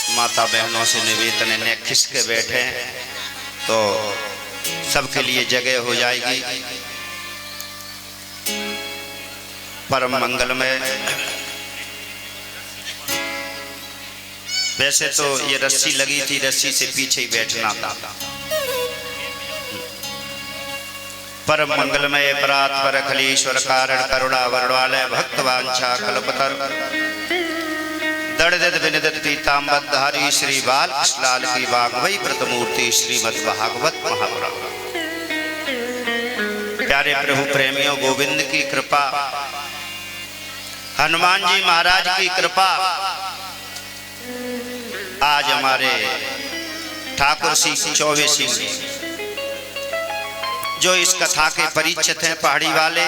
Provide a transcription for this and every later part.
माता बहनों से निवेदन है, खिसक के बैठे तो सबके लिए जगह हो जाएगी। परम मंगलमय। वैसे तो ये रस्सी लगी थी, रस्सी से पीछे ही बैठना था। परम मंगलमय परात पर अखिलेश्वर कारण करुणा वरुणालय भक्तवांछा कल्पतर दड़दत विनदत पीताम्बरधारी श्री बालकृष्णलाल की वाग्भई प्रतिमूर्ति श्रीमद् भागवत महापुराण। प्यारे प्रभु प्रेमियों, गोविंद की कृपा, हनुमान जी महाराज की कृपा, आज हमारे ठाकुर श्री चौबे सिंह जो इस कथा के परिचित हैं, पहाड़ी वाले,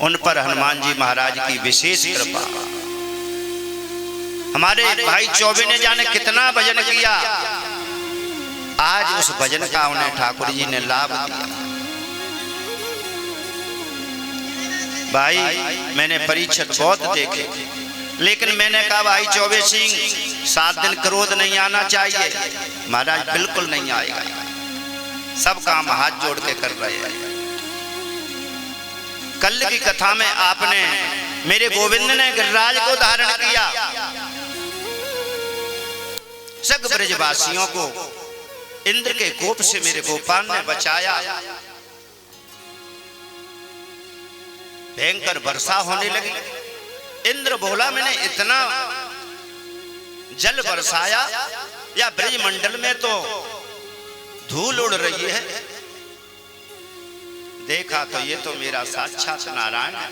उन पर हनुमान जी महाराज की विशेष कृपा। हमारे भाई चौबे ने जाने कितना भजन किया, आज उस भजन का उन्हें ठाकुर जी ने लाभ दिया। भाई मैंने परीक्षित बहुत देखे, लेकिन मैंने कहा भाई चौबे सिंह 7 दिन क्रोध नहीं आना चाहिए। महाराज बिल्कुल नहीं आएगा, सब काम हाथ जोड़ के कर रहे हैं। कल की कथा में आपने मेरे गोविंद ने गिरिराज को धारण किया, सब ब्रजवासियों को इंद्र के कोप से मेरे गोपाल ने बचाया। भयंकर वर्षा होने लगी। इंद्र बोला मैंने इतना जल बरसाया, या ब्रज मंडल में तो धूल उड़ रही है। देखा तो ये तो मेरा साक्षात नारायण है।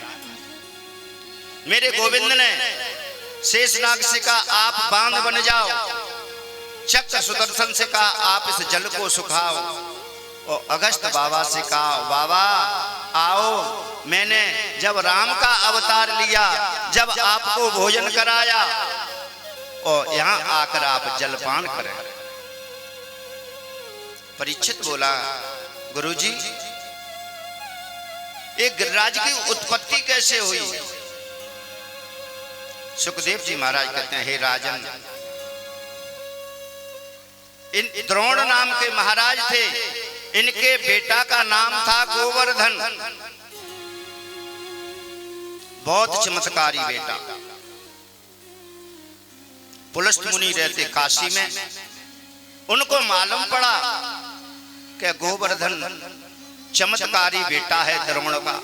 मेरे गोविंद ने शेषनाग से कहा आप बांध बन जाओ, चक्र सुदर्शन से कहा आप इस जल को सुखाओ, और अगस्त बाबा से कहा बाबा आओ, मैंने जब राम का अवतार लिया, जब आपको भोजन कराया, और यहाँ आकर आप जलपान करें। परीक्षित बोला गुरुजी एक गिरिराज की उत्पत्ति कैसे हुई? सुखदेव जी महाराज कहते हैं हे राजन, इन द्रोण नाम के महाराज थे, इनके बेटा का नाम था गोवर्धन, बहुत चमत्कारी बेटा। पुलस्त मुनि रहते काशी में, उनको मालूम पड़ा कि गोवर्धन चमत्कारी बेटा है द्रोण का,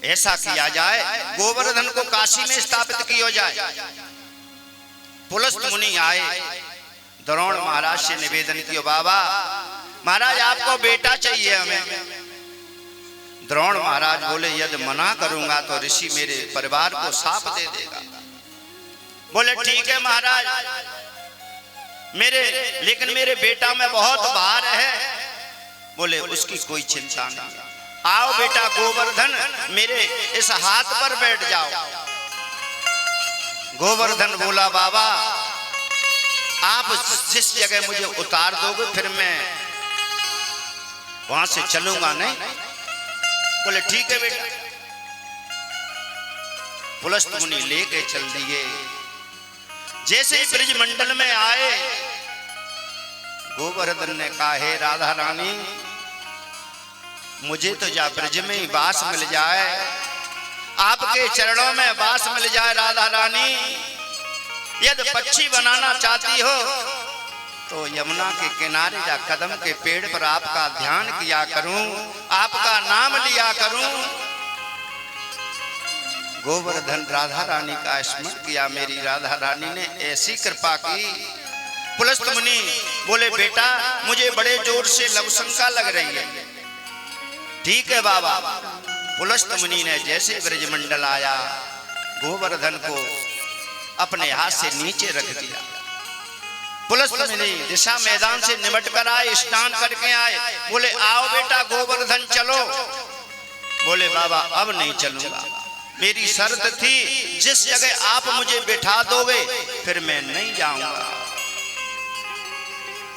ऐसा किया जाए गोवर्धन को काशी में स्थापित किया जाए। पुलस्त मुनि आए, द्रोण महाराज से निवेदन किया बाबा महाराज आपको बेटा चाहिए हमें। द्रोण महाराज बोले यदि मना करूंगा तो ऋषि मेरे परिवार को शाप दे देगा। बोले ठीक है महाराज, लेकिन मेरे बेटा में बहुत भार है। बोले उसकी कोई चिंता नहीं, आओ बेटा गोवर्धन मेरे इस हाथ पर बैठ जाओ। गोवर्धन बोला बाबा आप जिस जगह मुझे उतार दोगे फिर मैं वहां से चलूंगा नहीं। बोले ठीक है बेटा। पुलस्त मुनि लेके चल दिए। जैसे ही ब्रज मंडल में आए, गोवर्धन ने कहा हे राधा रानी मुझे तो जा ब्रज में ही वास मिल जाए, आपके चरणों में वास मिल जाए राधा रानी। यदि पक्षी बनाना चाहती हो तो यमुना के किनारे जा कदम के पेड़ पर आपका ध्यान किया करूं, आपका नाम लिया करूं। गोवर्धन राधा रानी का स्मरण किया, मेरी राधा रानी ने ऐसी कृपा की। पुलस्त मुनि बोले बेटा मुझे बड़े जोर से लवशंका लग रही है। ठीक है बाबा। पुलस्त मुनि ने जैसे ब्रजमंडल आया, गोवर्धन को अपने हाथ से नीचे रख दिया। पुलस्त मुनि दिशा मैदान से निमट कर आए, स्नान करके आए। बोले आओ बेटा गोवर्धन चलो। बोले बाबा अब नहीं चलूंगा, मेरी शर्त थी जिस जगह आप मुझे बिठा दोगे फिर मैं नहीं जाऊंगा।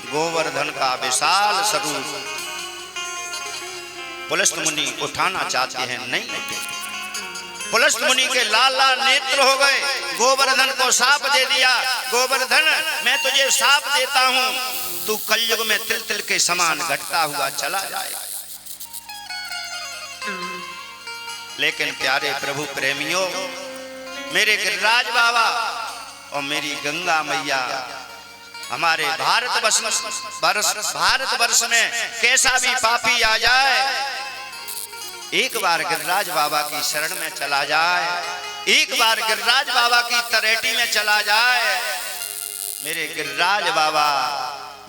गोवर्धन का विशाल स्वरूप पुलस्त मुनि उठाना चाहते हैं, नहीं उठे। पुलस्त मुनि के लाल लाल नेत्र हो गए। गोवर्धन को साप दे दिया, गोवर्धन मैं तुझे साप देता हूं, तू कलयुग में तिल तिल के समान घटता हुआ चला जाए। लेकिन प्यारे प्रभु प्रेमियों, मेरे गिरिराज बाबा और मेरी गंगा मैया हमारे भारतवर्ष में कैसा भी पापी आ जाए, एक बार गिरिराज बाबा की शरण में चला जाए, एक बार गिरिराज बाबा की तरेटी में चला जाए, मेरे गिरिराज बाबा,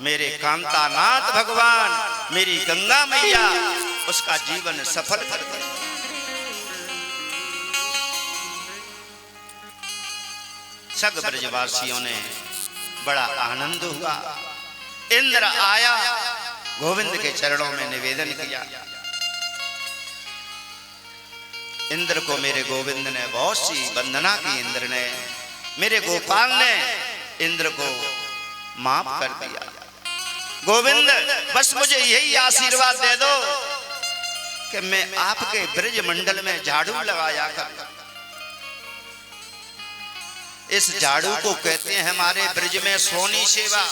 मेरे कांतानाथ भगवान, मेरी गंगा मैया उसका जीवन सफल कर दे। सग ब्रजवासियों ने बड़ा आनंद हुआ। इंद्र आया, गोविंद के चरणों में निवेदन किया। इंद्र को मेरे गोविंद ने बहुत सी वंदना की। इंद्र ने, मेरे गोपाल ने इंद्र को माफ कर दिया। गोविंद बस मुझे यही आशीर्वाद दे दो कि मैं आपके ब्रज मंडल में झाड़ू लगाया कर। इस झाड़ू को कहते हैं हमारे ब्रज में सोनी सेवा।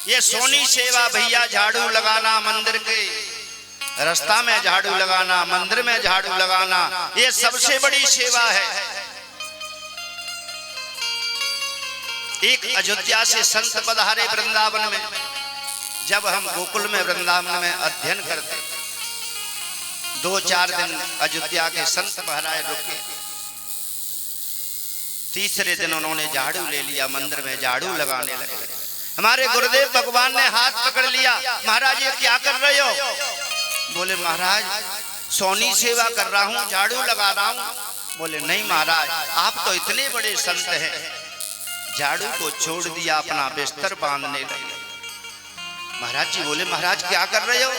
ये सोनी सेवा भैया, झाड़ू लगाना, मंदिर के रास्ता में झाड़ू लगाना, मंदिर में झाड़ू लगाना, ये सबसे बड़ी सेवा है। एक अयोध्या से संत पधारे वृंदावन में। जब हम गोकुल में वृंदावन में अध्ययन करते, 2-4 दिन अयोध्या के संत महाराज रुके। तीसरे दिन उन्होंने झाड़ू ले लिया, मंदिर में झाड़ू लगाने लगे। हमारे गुरुदेव भगवान ने हाथ पकड़ लिया, महाराज ये क्या कर रहे हो? बोले महाराज सोनी सेवा कर रहा हूँ, झाड़ू लगा रहा हूँ। बोले नहीं महाराज, आप तो इतने बड़े संत हैं। झाड़ू को छोड़ दिया, अपना बिस्तर बांधने लगे। महाराज जी बोले महाराज क्या कर रहे हो?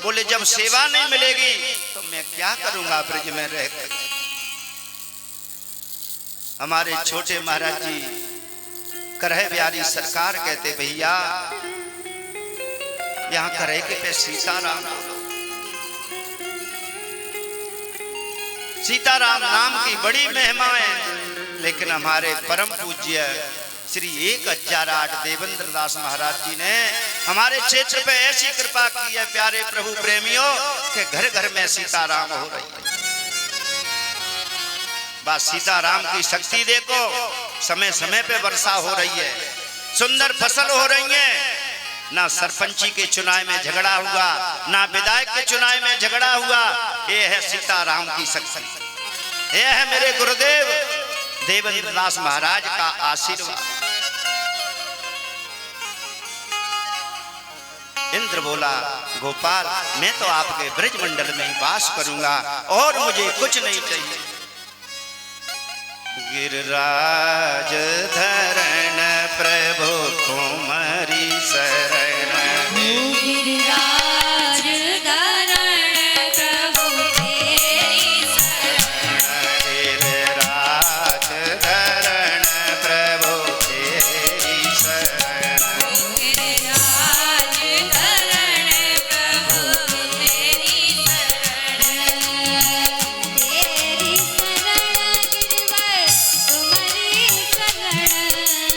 बोले जब सेवा नहीं मिलेगी तो मैं क्या करूंगा ब्रज में रहकर। हमारे छोटे महाराज जी करह बिहारी सरकार कहते, भैया यहाँ करह के पे सीताराम, सीताराम नाम की बड़ी महिमा है। लेकिन हमारे परम पूज्य श्री 1008 देवेंद्र दास महाराज जी ने हमारे क्षेत्र पे ऐसी कृपा की है प्यारे प्रभु प्रेमियों कि घर घर में सीताराम हो रही है। बस सीताराम की शक्ति देखो, समय समय पे वर्षा हो रही है, सुंदर फसल हो रही है। ना सरपंची के चुनाव में झगड़ा हुआ, ना विधायक के चुनाव में झगड़ा हुआ। ये है सीताराम की शक्ति। यह है मेरे गुरुदेव देवेंद्र दास महाराज का आशीर्वाद। इंद्र बोला गोपाल मैं तो आपके ब्रज मंडल में ही वास करूंगा और मुझे कुछ नहीं चाहिए। गिरिराज धरण प्रभु कुमारी शरण, गिरिराज धरण प्रभु तेरी शरण, गिरिराज धरण प्रभु तेरी शरण, गिरिराज धरण प्रभु तेरी शरण, तेरी शरण गिरिवर तुम्हारी शरण,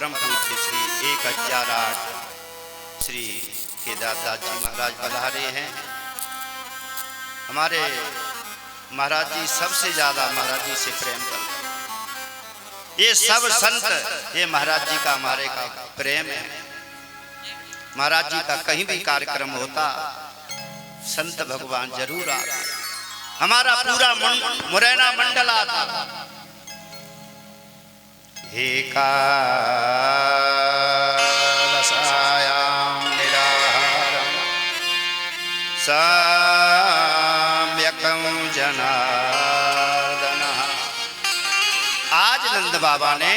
परम पूज्य श्री 1008 श्री केदारदास जी महाराज पधारे हैं। हमारे महाराज जी सबसे ज्यादा महाराज जी से प्रेम करते हैं। ये सब संत ये महाराज जी का हमारे का प्रेम है। महाराज जी का कहीं भी कार्यक्रम होता संत भगवान जरूर आते। हमारा पूरा मुरैना मंडल आता। एकादशायां निराहारं सम्यकं जनार्दनः। आज नंद बाबा ने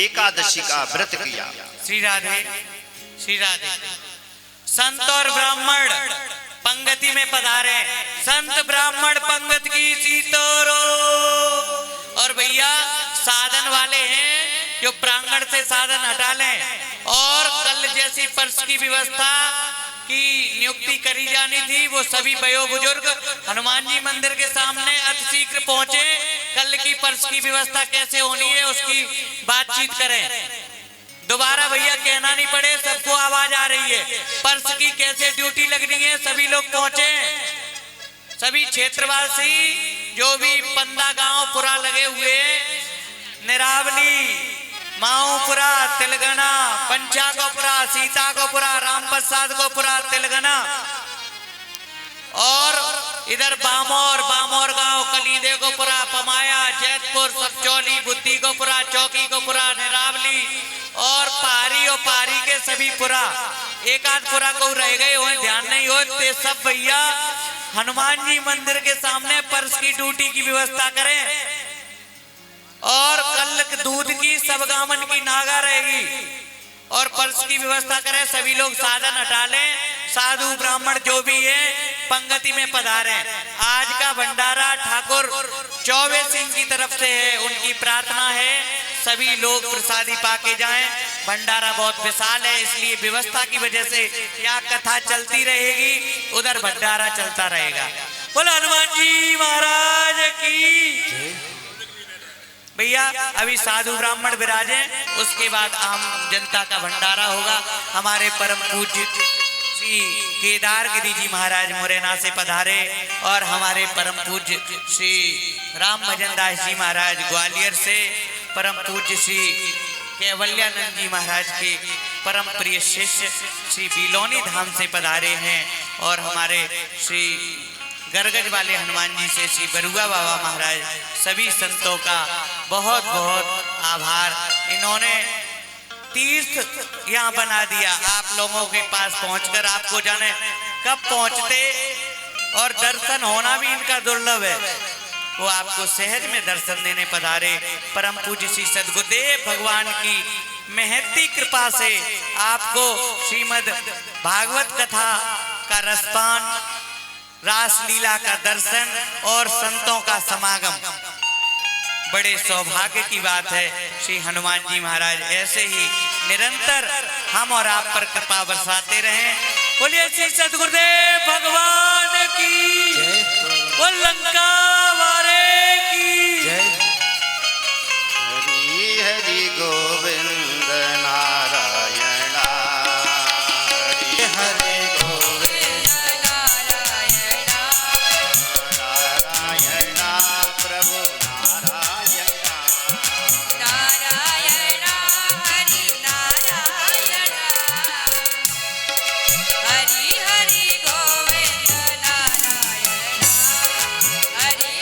एकादशी का व्रत किया। श्री राधे श्री राधे। संत और ब्राह्मण पंगति में पधारे। संत ब्राह्मण पंगत की सीतोरो। और भैया साधन वाले हैं जो प्रांगण से साधन हटा लें। और कल जैसी पर्स की व्यवस्था की नियुक्ति करी जानी थी वो सभी वयो बुजुर्ग हनुमान जी मंदिर के सामने अतिशीघ्र पहुंचे। कल की पर्स की व्यवस्था कैसे होनी है उसकी बातचीत करें। दोबारा भैया कहना नहीं पड़े, सबको आवाज आ रही है। पर्स की कैसे ड्यूटी लगनी है सभी लोग पहुंचे। सभी क्षेत्रवासी जो भी पंदा गांव पुरा लगे हुए निरावली माऊपुरा तिलगना पंचा गोपुरा सीता गोपुरा राम प्रसाद गोपुरा तिलगना और इधर बामोर गांव कलीदे गोपुरा पमाया जैतपुर सबचौली बुद्धि गोपुरा चौकी गोपुरा निरावली और पारी के सभी पुरा एक आध पुरा को रह गए हो ध्यान नहीं हो ते सब भैया हनुमान जी मंदिर के सामने पर्स की ड्यूटी की व्यवस्था करें। और कल दूध की सब गामन की नागा रहेगी और पर्स की व्यवस्था करें। सभी लोग साधन हटा लें। साधु ब्राह्मण जो भी है पंगति में पधारे। आज का भंडारा ठाकुर चौबे सिंह की तरफ से है। उनकी प्रार्थना है सभी लोग प्रसादी पाके जाएं। भंडारा बहुत विशाल है इसलिए व्यवस्था की वजह से यहाँ कथा चलती रहेगी उधर भंडारा चलता रहेगा। बोलो हनुमान जी महाराज की। भैया अभी साधु ब्राह्मण विराजे उसके बाद आम जनता का भंडारा होगा। हमारे परम पूज्य श्री केदार गिरी जी महाराज मुरैना से पधारे और हमारे परम पूज्य श्री राम भजन दास जी महाराज ग्वालियर से, परम पूज्य श्री केवल्यानंद जी महाराज के परम प्रिय शिष्य श्री बिलोनी धाम से पधारे हैं और हमारे श्री गरगज वाले हनुमान जी से श्री बरुआ बाबा महाराज। सभी संतों का बहुत बहुत आभार। इन्होंने तीर्थ यहाँ बना दिया। आप लोगों के पास पहुंचकर आपको जाने कब पहुंचते और दर्शन होना भी इनका दुर्लभ है। वो आपको सहज में दर्शन देने पधारे। परम पूज्य श्री सद्गुरुदेव भगवान की महती कृपा से आपको श्रीमद् भागवत कथा का रसपान, रासलीला का दर्शन और संतों का समागम बड़े सौभाग्य की बात है। श्री हनुमान जी महाराज ऐसे ही निरंतर हम और आप पर कृपा बरसाते रहें। बोलिए श्री सद्गुरुदेव भगवान की और लंका वारे की हरि हरि गोविंद नारायण हरि हरि गोविंद नारायण प्रभु हरि हरि गोविंद नारायण हरि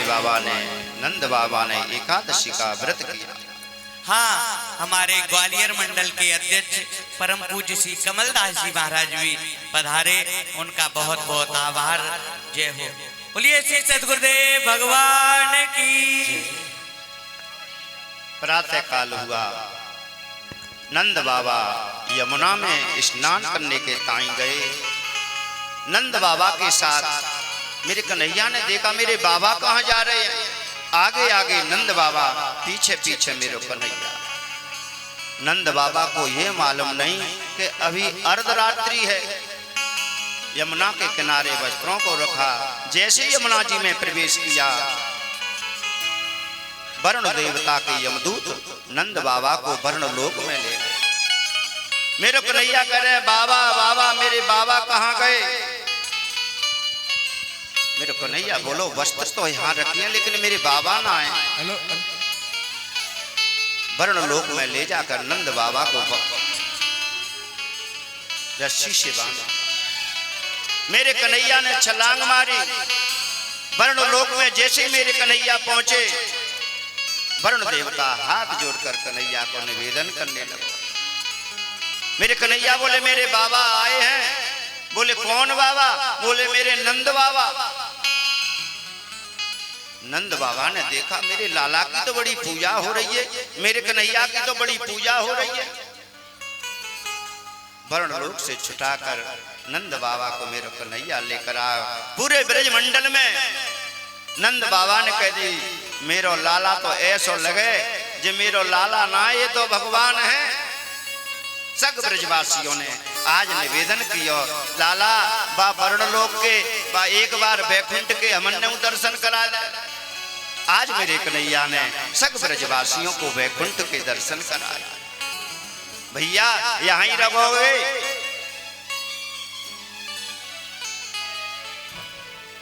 बाबा ने, नंद बाबा ने एकादशी का व्रत किया। हाँ, हमारे ग्वालियर मंडल के अध्यक्ष परम पूज्य श्री कमलदास जी महाराज भी पधारे, उनका बहुत बहुत आभार। जय हो। बोलिए श्री सद्गुरुदेव भगवान की। प्रातः काल हुआ, नंद बाबा यमुना में स्नान करने के ताई गए। नंद बाबा के साथ मेरे कन्हैया ने देखा मेरे बाबा कहाँ जा रहे हैं। आगे आगे नंद बाबा, पीछे पीछे मेरे कन्हैया। नंद बाबा को यह मालूम नहीं कि अभी अर्धरात्रि है। यमुना के किनारे वस्त्रों को रखा, जैसे यमुना जी में प्रवेश किया, वरुण देवता के यमदूत नंद बाबा को वरुण लोक में ले गए। मेरे कन्हैया कह रहे बाबा बाबा, मेरे बाबा कहाँ गए। मेरे कन्हैया बोलो वस्त्र तो यहाँ रखिए, लेकिन मेरे बाबा ना आए। वरुण लोक में ले जाकर नंद बाबा को रस्सी से बांधा। मेरे कन्हैया ने छलांग मारी। वरुण लोक में जैसे मेरे कन्हैया पहुंचे, वरुण देवता हाथ जोड़कर कन्हैया को निवेदन करने लगा। मेरे कन्हैया बोले मेरे बाबा आए हैं। बोले कौन बाबा। बोले मेरे नंद बाबा। नंद बाबा ने देखा मेरे लाला की तो बड़ी पूजा हो रही है, मेरे कन्हैया की तो बड़ी पूजा हो रही है। वरुण लोक से छुटाकर नंद बाबा को मेरे कन्हैया लेकर आया। पूरे ब्रज मंडल में नंद बाबा ने कह दी मेरो लाला तो ऐसो लगे जो मेरो लाला ना, ये तो भगवान है। सब ब्रजवासियों ने आज निवेदन किया लाला बा वरुण लोक के बा एक बार वैकुंठ के हमने दर्शन करा दे। आज मेरे कन्हैया ने सब ब्रजवासियों को वैकुंठ के दर्शन कराया। भैया यहाँ ही रहोगे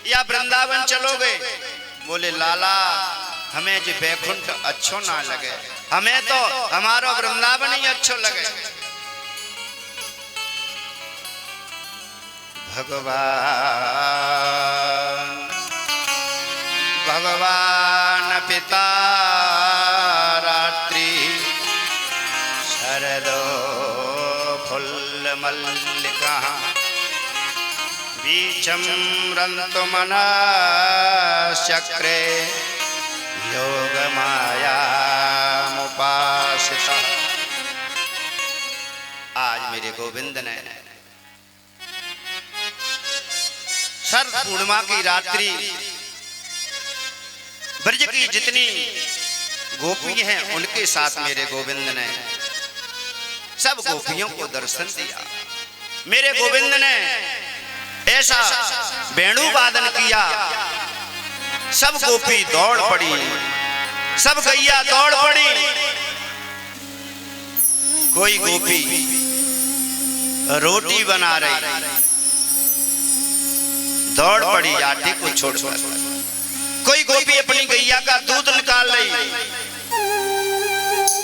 या वृंदावन चलोगे। बोले लाला हमें जो वैकुंठ अच्छो ना लगे, हमें तो हमारा वृंदावन ही अच्छो लगे। भगवान पिता रात्रि शरदो फुल्ल मल्लिका बीचम रंतु मना चक्रे योग माया मुपासिता। आज मेरे गोविंद ने शरद पूर्णिमा की रात्रि ब्रज की जितनी गोपी हैं उनके साथ मेरे गोविंद ने सब गोपियों को दर्शन दिया। मेरे गोविंद ने ऐसा वेणु वादन किया, सब गोपी दौड़ पड़ी, सब गैया दौड़ पड़ी। कोई गोपी रोटी बना रही, दौड़ पड़ी आटे को छोड़कर। कोई गोपी अपनी गैया का दूध निकाल रही,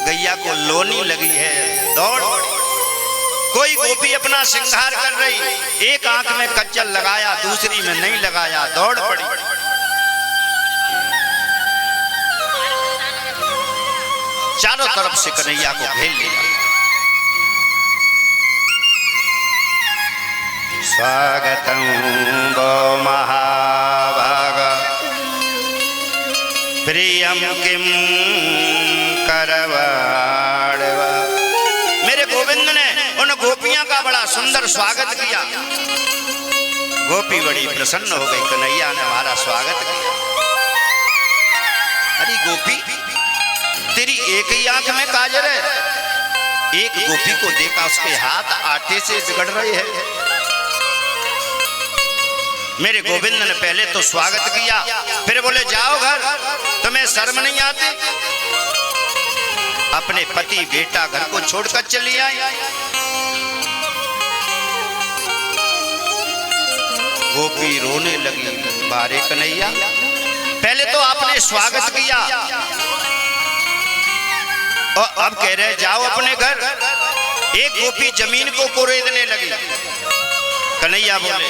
गैया को लोनी लगी है, दौड़ पड़ी। कोई गोपी अपना श्रृंगार कर रही, एक आंख में कज्जल लगाया दूसरी में नहीं लगाया, दौड़ पड़ी। चारों तरफ से कन्हैया को घेर लिया। स्वागतम वो महाभाग प्रियम किम करवाड़व। मेरे गोविंद ने उन गोपियों का बड़ा सुंदर स्वागत किया। गोपी बड़ी प्रसन्न हो गई, कन्हैया ने हमारा स्वागत किया। अरे गोपी तेरी एक ही आंख में काजल है। एक गोपी को देखा उसके हाथ आटे से बिगड़ रहे हैं। मेरे गोविंद ने पहले तो स्वागत किया, फिर बोले जाओ घर, तुम्हें शर्म नहीं आती। अपने पति बेटा घर को छोड़कर चली आई। गोपी रोने लगी, बारे कन्हैया पहले तो आपने स्वागत किया और अब कह रहे जाओ अपने घर। एक गोपी जमीन को कुरेदने लगी। कन्हैया बोले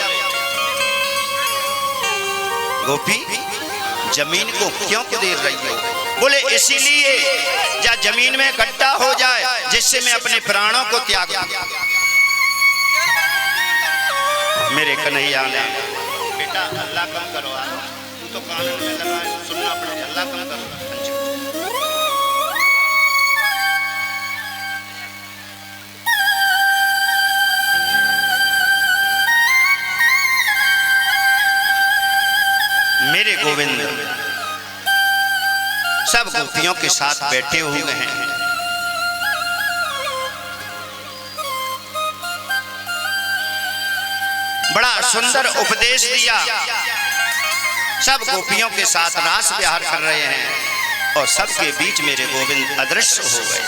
गोपी जमीन को क्यों कुदेर रही हो? बोले इसीलिए या जमीन में गड्ढा हो जाए जिससे मैं अपने प्राणों को त्याग दूं। मेरे कन्हैया ने, बेटा अल्लाह कम करो, तू तो कानून में लगा है, सुनना पड़ेगा, अल्लाह कम करो। मेरे गोविंद सब गोपियों के साथ बैठे हुए हैं। बड़ा सुंदर उपदेश दिया। सब गोपियों के साथ रास विहार कर रहे हैं और सबके बीच मेरे गोविंद अदृश्य हो गए।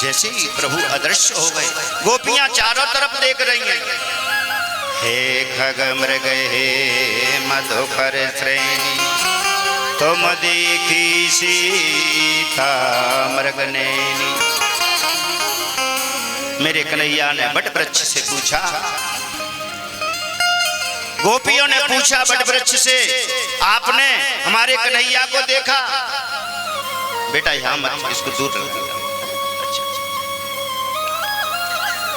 जैसे ही प्रभु अदृश्य हो गए, गोपियां चारों तरफ देख रही हैं। हे खग मृग हे मधुकर श्रेणी, तुम देखी सीता मृगनैनी। मेरे कन्हैया ने बट वृक्ष से पूछा, गोपियों ने पूछा बट वृक्ष से, आपने हमारे कन्हैया को देखा? बेटा यहां मत, इसको दूर रख दिया। अच्छा।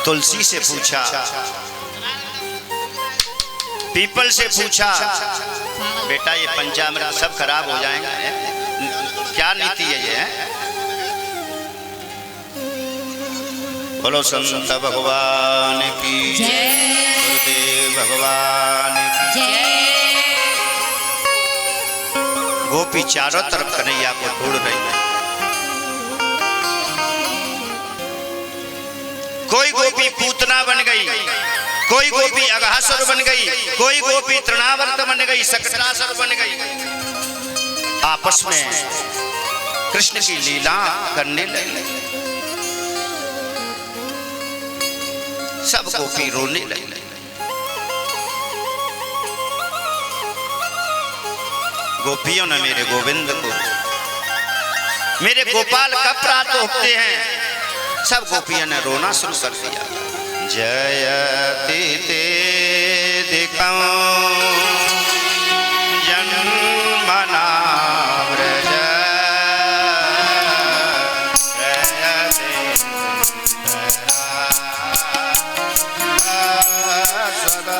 तुलसी से पूछा, पीपल से पूछा, बेटा ये पंचामृत सब खराब हो जाएगा, क्या नीति है ये? बोलो संत भगवान की जय, गुरुदेव भगवान की जय। गोपी चारों तरफ कन्हैया को ढूंढ रही है। कोई गोपी पूतना बन गई, कोई गोपी अघासुर बन गई, कोई गोपी तृणावर्त बन गई, सकटासुर बन गई। आपस में कृष्ण की लीला करने लगी। सब गोपी रोने लगी। गोपियों ने मेरे गोविंद को, मेरे गोपाल कब प्राप्त होते हैं? सब गोपियों ने रोना शुरू कर दिया। जयति ते दिकं जन्मना व्रज प्रयते सदा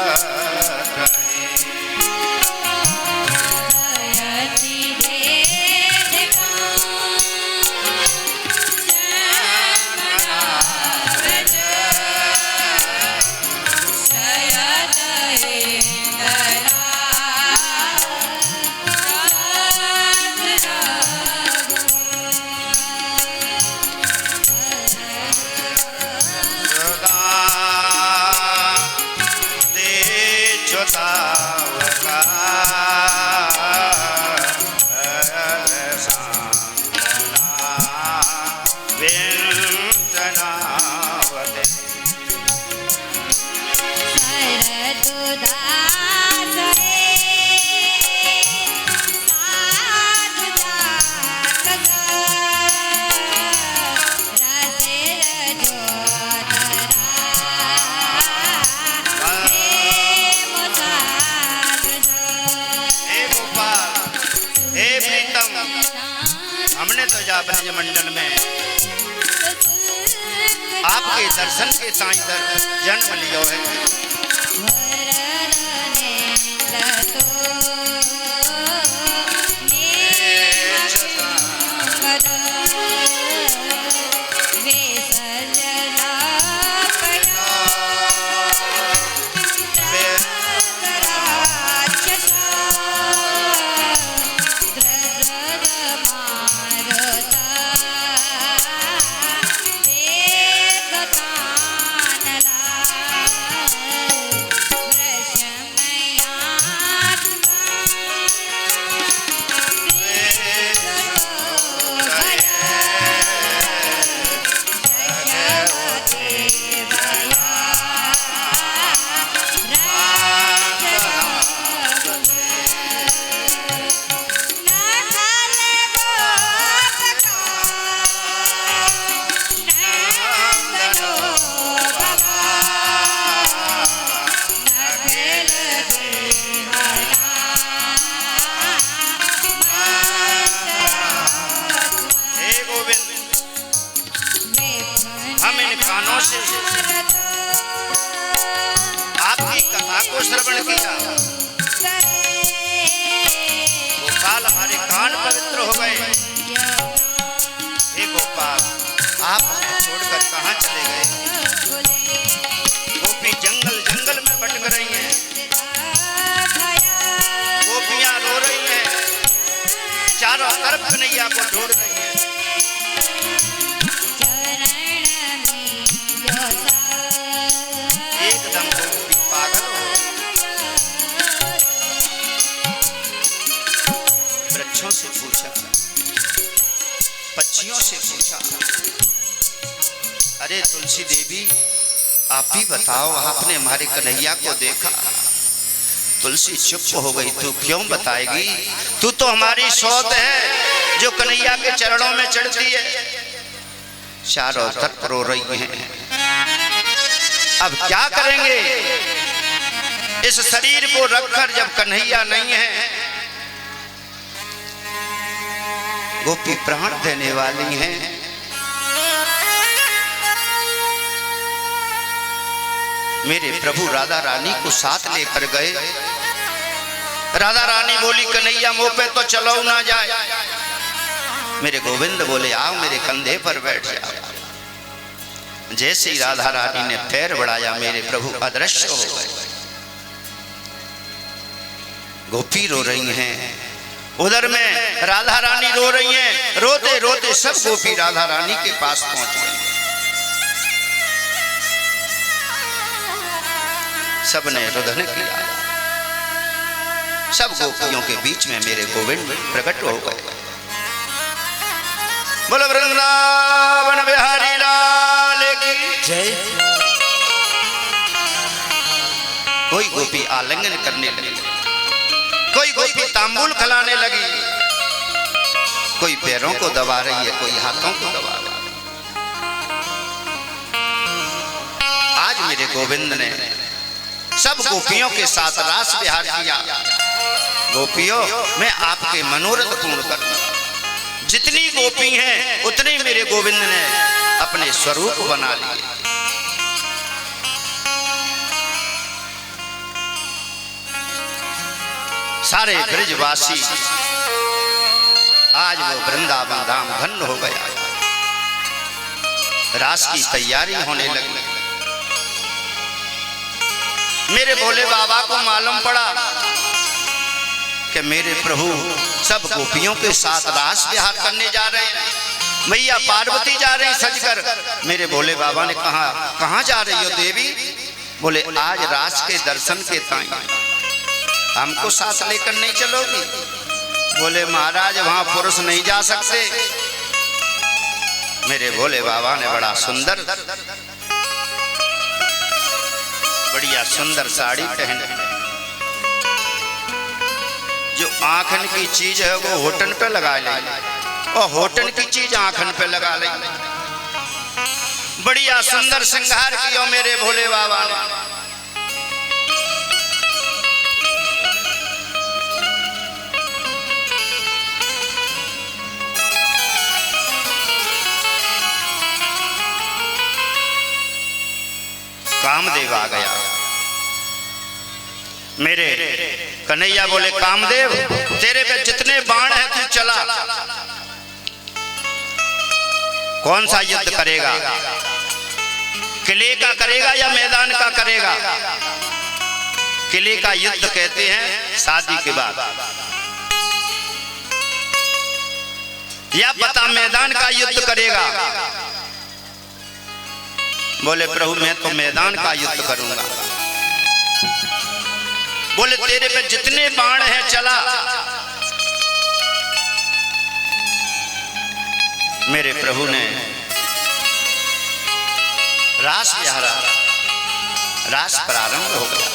अपने मंडल में आपके दर्शन के साईं जन्म लियो है। को श्रवण किया, गोपाल हमारे कान पवित्र हो गए। हे गोपाल, आप हमें छोड़कर कहाँ चले गए? गोपी जंगल जंगल में भटक रही हैं, गोपियां रो रही हैं, चारों तरफ कन्हैया को ढूंढ रही हैं। एकदम गोपी पागल हो वृक्षों से पूछा, पक्षियों से पूछा, अरे तुलसी देवी आप ही बताओ, आपने हमारे कन्हैया को देखा? तुलसी चुप हो गई। तू क्यों बताएगी? तू तो हमारी सौत है जो कन्हैया के चरणों में चढ़ती है। चारों तरफ रो रही हैं। अब क्या करेंगे इस शरीर को रखकर जब कन्हैया नहीं है? गोपी प्राण देने वाली हैं। मेरे प्रभु राधा रानी को साथ लेकर गए। राधा रानी बोली, कन्हैया मुंह पे तो चलो ना जाए। मेरे गोविंद बोले, आओ मेरे कंधे पर बैठ जाओ। जैसे ही राधा रानी ने पैर बढ़ाया, मेरे प्रभु अदृश्य हो गए। गोपी रो रही हैं, उधर में राधा रानी रो रही हैं। रोते रोते सब गोपी राधा रानी के पास पहुंच गई। सबने रुदन किया। सब गोपियों के बीच में मेरे गोविंद प्रकट हो गए। बोलो वृंदावन बिहारी लाल की जय। कोई गोपी आलिंगन करने लगी, कोई गोपी तांबूल खिलाने लगी, कोई पैरों को दबा रही है, कोई हाथों को दबा रही है। आज मेरे गोविंद ने सब गोपियों के साथ रास विहार किया। गोपियों, मैं आपके मनोरथ पूर्ण कर दूं। जितनी गोपी हैं उतने मेरे गोविंद ने अपने स्वरूप बना लिए। सारे ब्रजवासी आज वो वृंदावन धाम धन्य हो गया। रास की तैयारी होने लगी। मेरे भोले बाबा को मालूम पड़ा कि मेरे प्रभु सब गोपियों के साथ रास विहार करने जा रहे हैं। मैया पार्वती जा रही सजकर। मेरे भोले बाबा ने कहा, कहाँ जा रही हो देवी? बोले, आज रास के दर्शन के ताई हमको साथ लेकर नहीं चलोगी? बोले, महाराज वहां पुरुष नहीं जा सकते। मेरे भोले बाबा ने बड़ा सुंदर, बढ़िया सुंदर साड़ी पहने, जो आंखन की चीज है वो होठन पे लगा ले, और होठन की चीज आंखन पे लगा ले। बढ़िया सुंदर श्रृंगार किया मेरे भोले बाबा ने। कामदेव आ गया। मेरे कन्हैया बोले, कामदेव तेरे पे जितने बाण हैं तू चला। कौन सा युद्ध करेगा? किले का करेगा या मैदान का करेगा? किले का युद्ध कहते हैं शादी के बाद, या पता मैदान का युद्ध करेगा? बोले, प्रभु मैं तो मैदान का युद्ध करूंगा। बोले, तेरे पे जितने बाण हैं चला। मेरे प्रभु ने रास विहारा, रास प्रारंभ हो गया।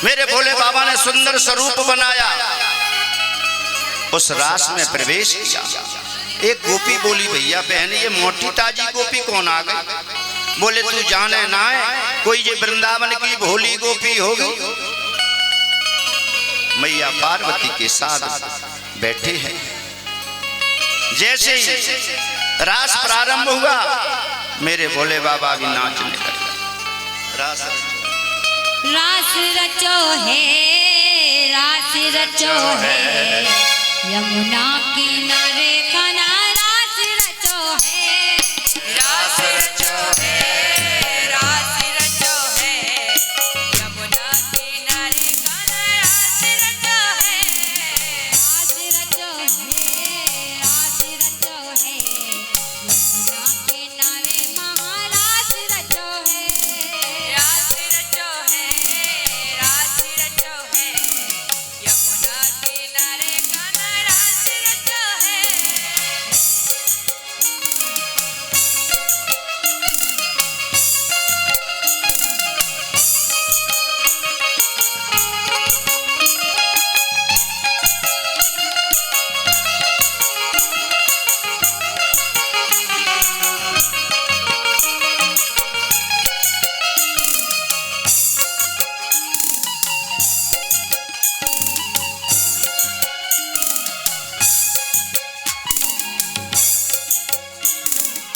मेरे भोले बाबा ने सुंदर स्वरूप बनाया, उस रास में प्रवेश किया। एक गोपी बोली, भैया बहन ये मोटी ताजी गोपी कौन आ गई? बोले, तू जाने ना है, कोई ये वृंदावन की भोली गोपी होगी। मैया पार्वती के साथ बैठे हैं। जैसे ही रास प्रारंभ हुआ, मेरे भोले बाबा भी नाचने लगे। रास रास रचो है, रास रचो है, यमुना किनारे कना रास रचो है, रास रचो है, रास रचो है, यमुना किनारे कना रास रचो है, रास रचो है, रास रचो है, यमुना किनारे महारास रचो है, रास रचो है, रास रचो है, यमुना किनारे कना रास रचो है।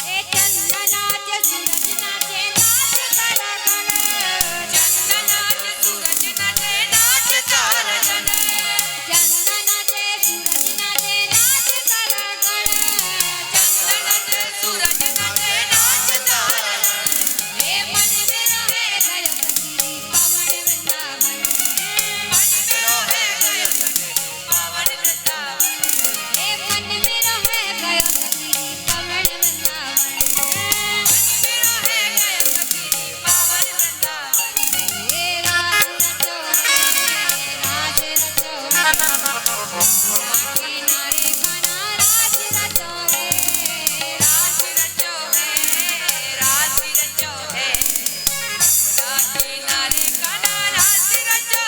ए चंदन नाचे सूरज नाचे नाच करगन, चंदन नाच सूरज नाचे नाच तारगन, चंदन नाचे सूरज नाचे नाच करगन, चंदन नाच सूरज नाचे नाच तारगन, हे मन में रहे गयो कश्मीरी पवन वृंदावन, मन में रोहे गयो कश्मीरी पावन वृंदावन, हे मन में रहे गयो कश्मीरी पवन वृंदावन, मन में रोहे गयो कश्मीरी पावन वृंदावन। हे रास रचो है, रास रचो है, यमुना किनारे कना रास रचो है, रास रचो है, रास रचो है, यमुना किनारे कना रास रचो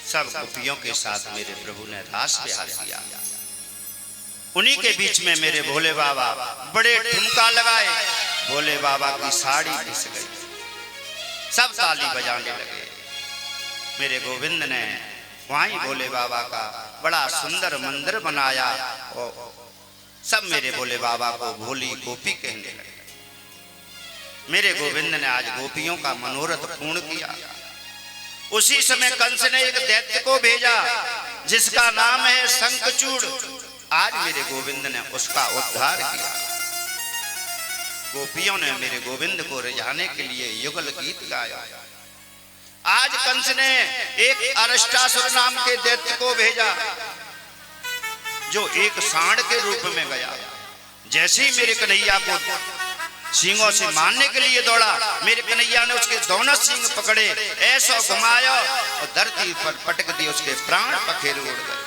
सब गोपियों के साथ मेरे प्रभु ने रास विहार किया। उन्हीं के बीच में मेरे भोले बाबा बड़े ठुमका लगाए, भोले बाबा की साड़ी घिस गई, सब ताली बजाने लगे। मेरे गोविंद ने वहीं भोले बाबा का बड़ा सुंदर मंदिर बनाया और सब मेरे भोले बाबा को भोली गोपी कहने लगे। मेरे गोविंद ने आज गोपियों का मनोरथ पूर्ण किया। उसी समय कंस ने एक दैत्य को भेजा जिसका नाम है शंखचूड़। आज मेरे गोविंद ने उसका उद्धार किया। गोपियों ने मेरे गोविंद को रिझाने के लिए युगल गीत गाया। आज कंस ने एक अरिष्टासुर नाम के दैत्य को भेजा जो एक सांड के रूप में गया। जैसे ही मेरे कन्हैया को सींगों से मारने के लिए दौड़ा, मेरे कन्हैया ने उसके दोनों सींग पकड़े, ऐसा घुमाया और धरती पर पटक दी, उसके प्राण पखेरु उड़ गए।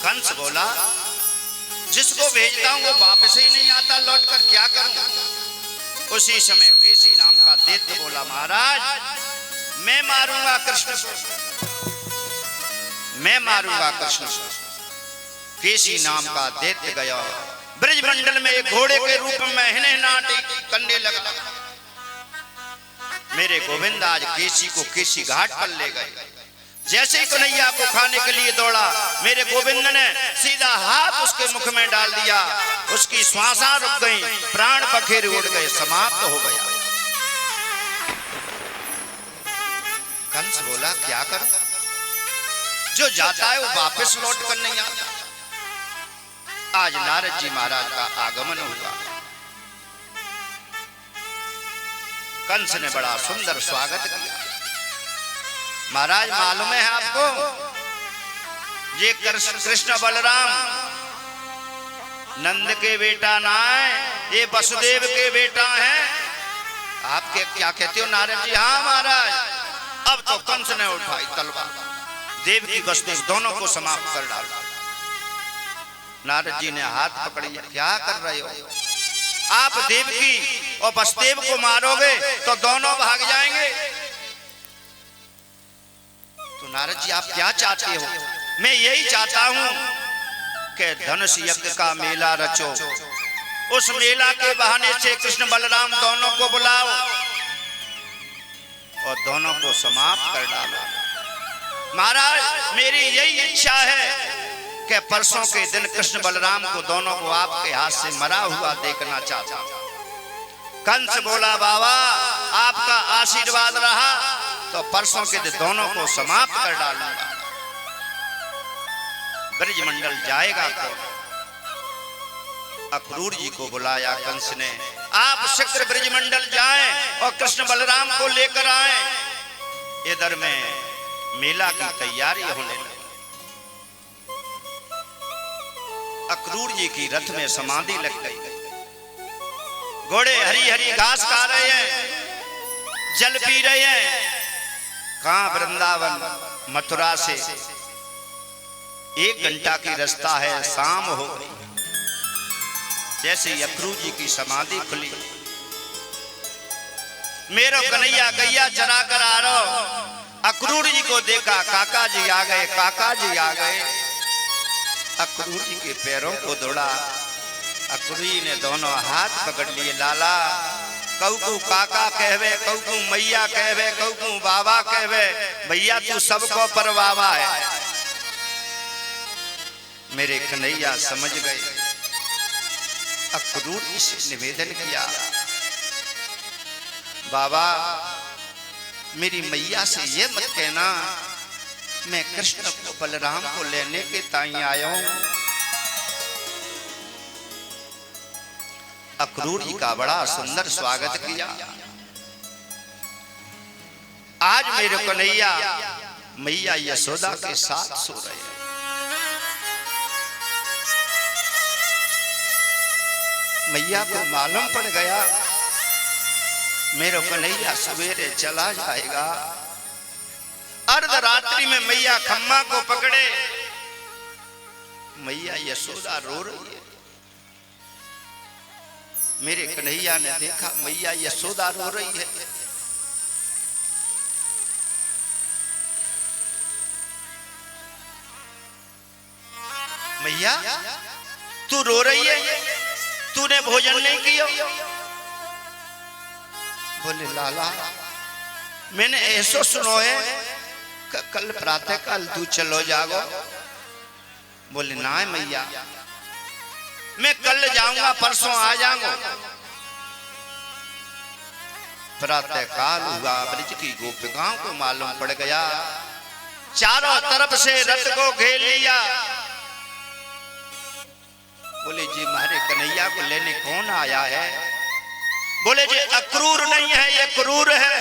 कंस बोला, जिसको भेजता हूं वो वापस ही नहीं आता, लौट कर क्या करूं? उसी समय केसी नाम का दैत्य बोला, महाराज मैं मारूंगा कृष्ण को, मैं मारूंगा कृष्ण को। केसी नाम का दैत्य गया, ब्रजमंडल में एक घोड़े के रूप में हिने नाटी करने लगा। मेरे गोविंद आज केसी को केसी घाट पर ले गए। जैसे ही कन्हैया को खाने के लिए दौड़ा, मेरे गोविंद ने सीधा हाथ उसके मुख में डाल दिया, उसकी श्वासां रुक गई, प्राण पखेरु उड़ गए, समाप्त हो गया। कंस बोला, क्या करूं? जो जाता है वो वापस लौट कर नहीं आता। आज नारद जी महाराज का आगमन हुआ। कंस ने बड़ा सुंदर स्वागत किया। महाराज मालूम है आपको, ये कृष्ण बलराम नंद के बेटा ना है, ये वसुदेव के बेटा हैं। आपके क्या कहते हो नारद जी? हाँ महाराज। अब तो कंस ने उठाई तलवार, देवकी वसुदेव दोनों को समाप्त कर डाला। नारद जी ने हाथ पकड़ लिया, क्या कर रहे हो आप? देवकी और वसुदेव को मारोगे तो दोनों भाग जाएंगे। तो नारद जी आप क्या चाहते हो? मैं यही चाहता हूं कि धनुष यज्ञ का मेला रचो, उस मेला के बहाने से कृष्ण बलराम दोनों को बुलाओ और दोनों को समाप्त कर डालो। महाराज मेरी यही इच्छा है कि परसों के दिन कृष्ण बलराम को दोनों को आपके हाथ से मरा हुआ देखना चाहता हूं। कंस बोला बाबा आपका आशीर्वाद रहा तो परसों के दिन दोनों को समाप्त कर डालूंगा। ब्रजमंडल जाएगा तो अक्रूर जी को बुलाया कंस ने, आप शीघ्र ब्रजमंडल जाएं और कृष्ण बलराम को लेकर आएं। इधर में मेला की तैयारी होने लगी। अक्रूर जी की रथ में समाधि लग गई। घोड़े हरी हरी घास खा रहे हैं, जल पी रहे हैं। कहां वृंदावन मथुरा से 1 घंटा की रास्ता है, शाम हो गई। जैसे अक्रूर जी की समाधि खुली, मेरो कन्हैया गैया चरा कर आ रहा। अक्रूर जी को देखा, काका जी आ गए, काका जी आ गए। अक्रूर जी के पैरों को दौड़ा। अक्रूर जी ने दोनों हाथ पकड़ लिए। लाला कहू काका कहवे, कहू मैया कहवे, कहू बाबा कहवे, भैया तू सबको परवावा है। मेरे कन्हैया समझ गए। अक्रूर जी से निवेदन किया, बाबा मेरी मैया से ये मत कहना मैं कृष्ण को बलराम को लेने के ताई आया हूं। अक्रूर जी का बड़ा सुंदर स्वागत किया। आज मेरे कन्हैया मैया यशोदा के साथ सो रहे हैं। मैया को मालूम पड़ गया मेरे कन्हैया सवेरे चला जाएगा। अर्धरात्रि में मैया खम्मा को पकड़े, मैया यशोदा रो रही है। मेरे कन्हैया ने देखा मैया यशोदा रो रही है। मैया तू रो रही है, तूने भोजन नहीं किया? बोले लाला मैंने ऐसो सुनो है कल प्रातः काल तू चलो जागो। बोले ना मैया मैं कल जाऊंगा, परसों आ जाऊंगा। प्रातः काल हुआ, ब्रज की गोपिकाओं को मालूम पड़ गया। चारों तरफ से रथ को घेर लिया। बोले जी मारे कन्हैया को लेने कौन आया है? बोले जी अक्रूर नहीं है, ये क्रूर है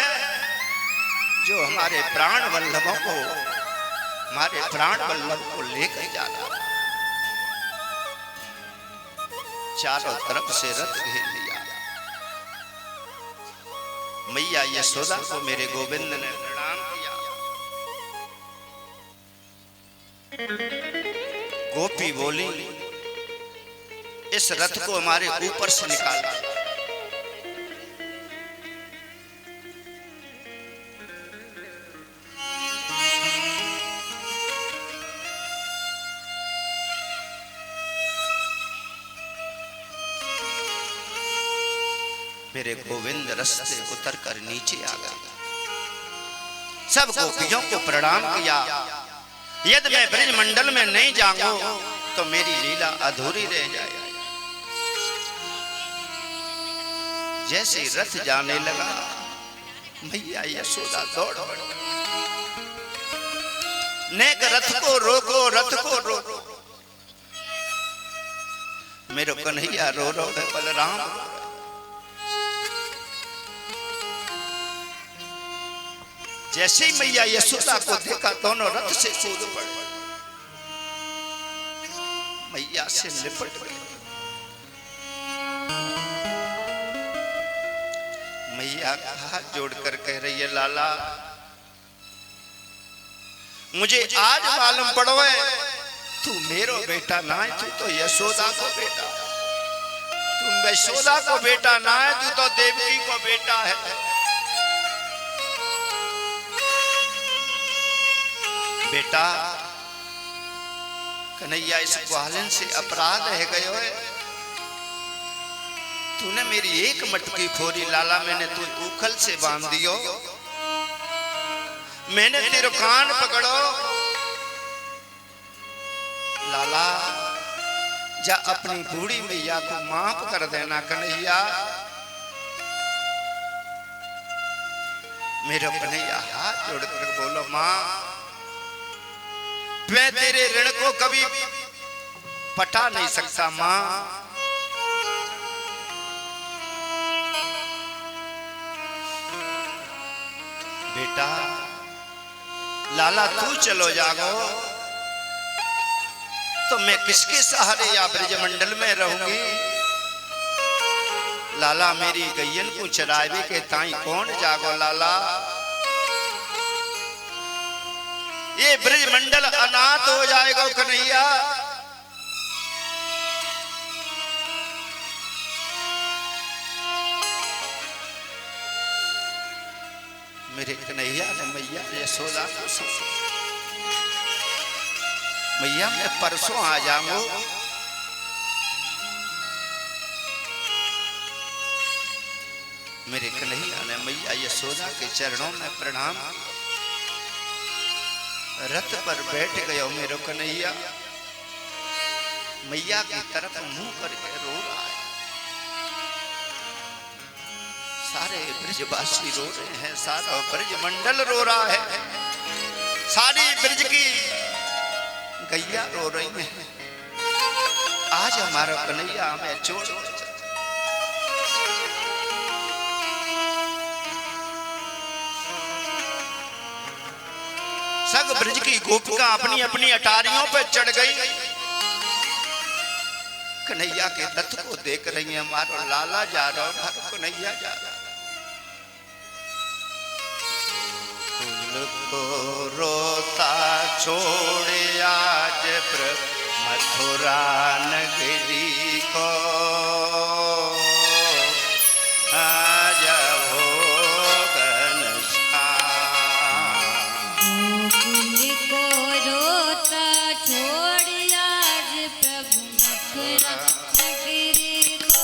जो हमारे प्राण वल्लभों को, हमारे प्राण वल्लभ को लेकर जा रहा। चारों तरफ से रथ घेर लिया। मैया यशोदा को मेरे गोविंद ने प्रणाम किया। गोपी बोली इस रथ को हमारे ऊपर से निकाला। मेरे गोविंद रथ से उतर कर नीचे आ गए। सब गोपियों को प्रणाम किया। यदि मैं ब्रज मंडल में नहीं जाऊंगा तो मेरी लीला अधूरी रह जाएगी। जैसे रथ जाने लगा मैया यशोदा दौड़ पड़ी। नेक रथ को रोको, रथ को रोको। मेरे कन्हैया रो रो है, बलराम जैसे ही मैया यशोदा को देखा दोनों रथ से कूद पड़े, मैया से लिपट गए। कन्हैया हाथ जोड़कर कह रही है, लाला मुझे आज मालूम पड़ो है तू मेरो बेटा ना है, तू तो यशोदा को बेटा, तू यशोदा को बेटा ना है, तू तो देवकी को बेटा है। बेटा कन्हैया इस ग्वालन से अपराध है गयो है, तूने मेरी एक मटकी फोरी लाला, मैंने तू उखल से बांध दियो, मैंने तेरे कान पकड़ो लाला, जा अपनी बूढ़ी मैया को माफ कर देना कन्हैया। मेरे कन्हैया हाथ जोड़कर बोलो, मां मैं तेरे ऋण को कभी पटा नहीं सकता मां, बेटा लाला तू चलो जागो तो मैं किसके सहारे या ब्रजमंडल में रहूंगी, लाला मेरी गैयन को चरावे के ताई कौन जागो लाला, ये ब्रजमंडल अनाथ हो जाएगा कन्हैया। मेरे कन्हैया ने मैया यशोदा को मैया मैं परसों आ जाऊंगा, मेरे कन्हैया ने मैया यशोदा के चरणों में प्रणाम, रथ पर बैठ गयो मेरो कन्हैया, मैया की तरफ मुंह करके रो रहा है। सारे ब्रजवासी रो रहे हैं, सारा ब्रजमंडल रो रहा है, सारी ब्रज की गैया रो रही है, आज हमारा कन्हैया हमें छोड़। सब ब्रज की गोपिका अपनी अपनी अटारियों पर चढ़ गई, कन्हैया के रथ को देख रही है, हमारा लाला जा रहा है, कन्हैया जा रहा। को रोता छोड़े आज मथुरा नगरी को, आज हो घनश्याम। गोकुल को रोता छोड़ आज प्रभु मथुरा नगरी को,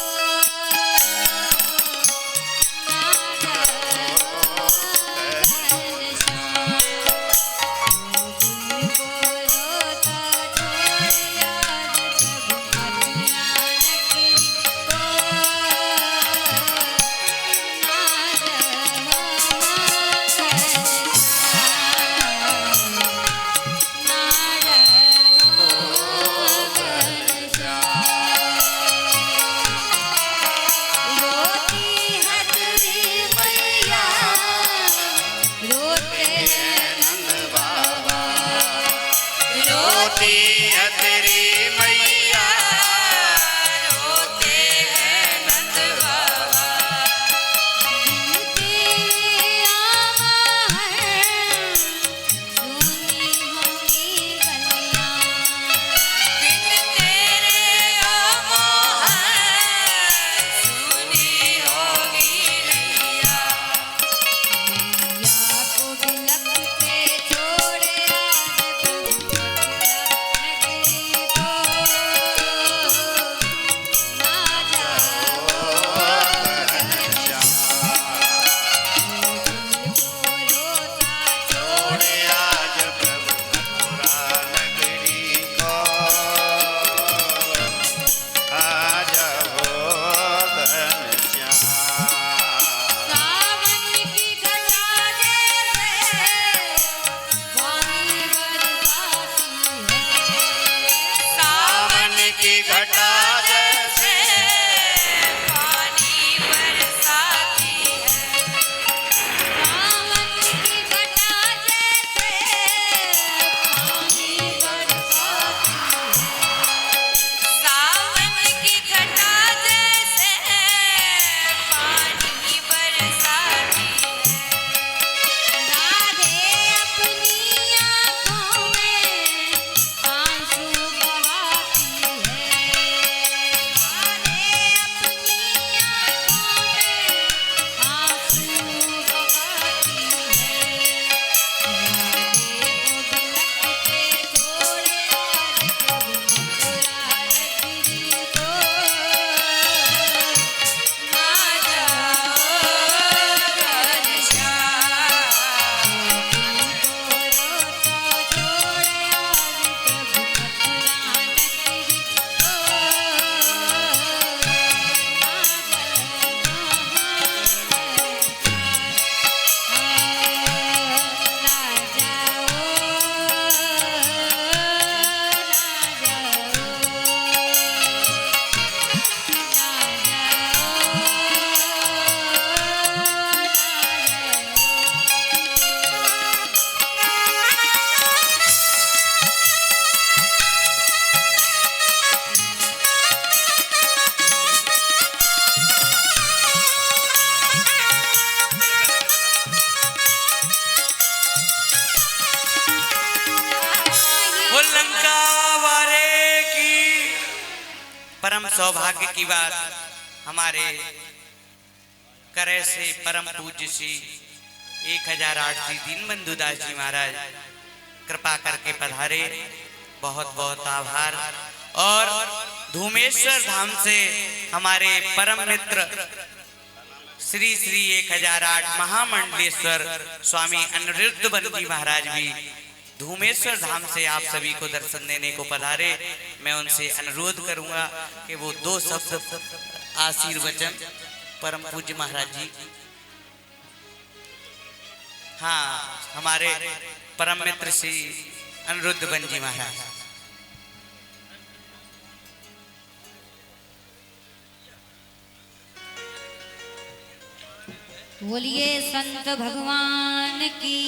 परम सौभाग्य की बात हमारे करे से परम पूज्य श्री 1008 श्री दीनबंधु दास जी महाराज कृपा करके पधारे। बहुत बहुत आभार। और धूमेश्वर धाम से हमारे परम मित्र श्री श्री 1008 महामंडलेश्वर स्वामी अनिरुद्ध बंदी महाराज भी धूमेश्वर धाम से आप सभी को दर्शन देने को पधारे। मैं उनसे अनुरोध करूंगा कि वो 2 शब्द आशीर्वचन परम पूज्य महाराज जी। हाँ, हमारे परम मित्र श्री अनिरुद्ध बंदी महाराज। बोलिए संत भगवान की।